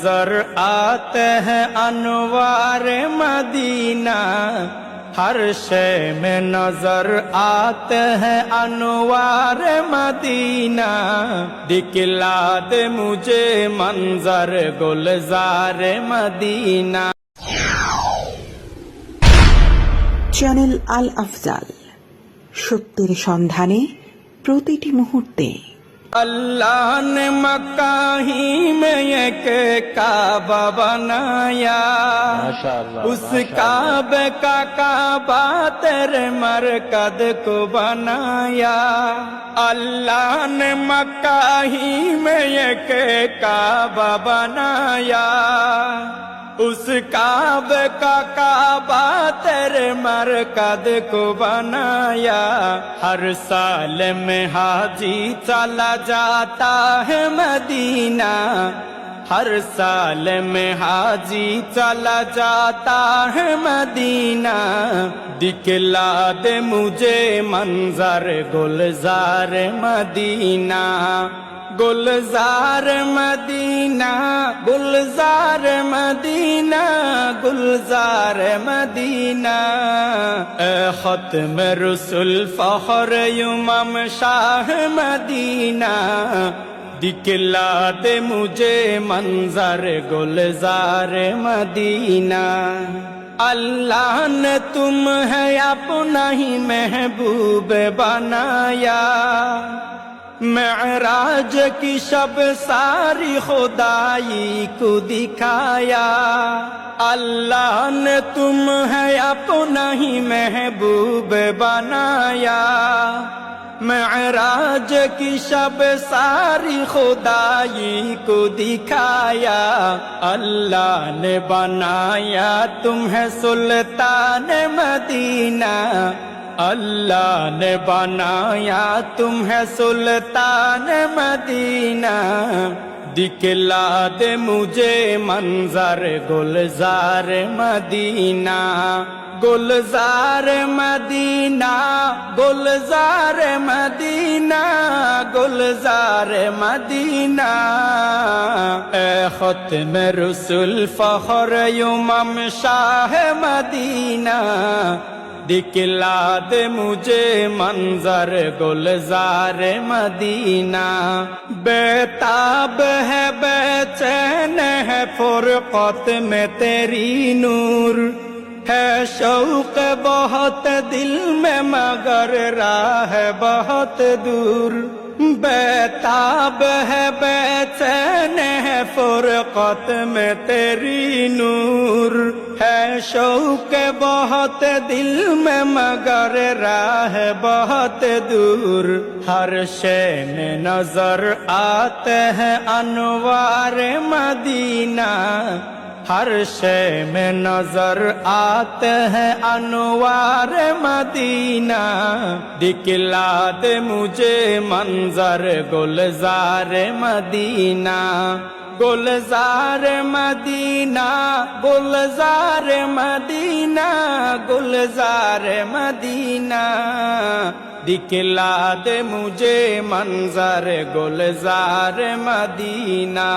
नजर आते हैं अनवार मदीना, हर शय में नजर आते हैं अनवार मदीना। दिखला दे मुझे मंजर गुलजार मदीना। চ্যানেল আল আফজাল, সত্যের সন্ধানে প্রতিটি মুহূর্তে। अल्लाह ने मक्का ही में एक काबा बनाया, उस काबे का काबा तेरे मरकद को बनाया। अल्लाह ने मक्का ही में एक काबा बनाया, उस काबे का काबा तेरे मरकद को बनाया। हर साल में हाजी चला जाता है मदीना, हर साल में हाजी चला जाता है मदीना। दिखला दे मुझे मंजर गुलजार मदीना, गुलजार मदीना, गुलजार मदीना, गुलजार मदीना। ए खत्म रसूल फखर इमाम शाह मदीना, दिखला दे मुझे मंजर गुलजार मदीना। अल्लाह ने तुम है अपना ही महबूब बनाया, मेराज की शब सारी खुदाई को दिखाया। अल्लाह ने तुम है अपना ही महबूब बनाया, मेराज की शब सारी खुदाई को दिखाया। अल्लाह ने बनाया तुम्हें सुल्तान मदीना, अल्लाह ने बनाया तुम्हें सुल्तान मदीना। दिखला दे मुझे मंजर गुलजार मदीना, गुलजार मदीना, गुलजार मदीना, गुलजार मदीना। ए खत्म रसूल फखर इमाम शाह मदीना, दिखला दे मुझे मंजर गुलजार मदीना। बेताब है बेचैन है फुरकत में तेरी नूर, है शौक बहुत दिल में मगर राह बहुत दूर। बेताब है बेचैन है फुरकत में तेरी नूर, है शौक बहुत दिल में मगर राह बहुत दूर। हर शय में नजर आते हैं अनवार मदीना, हर शय में नजर आते हैं अनवार मदीना। दिखला दे मुझे मंजर गुलजार मदीना, गुलजार मदीना, गुलजार मदीना, गुलजार मदीना। दिखला दे मुझे मंजर गुलजार मदीना।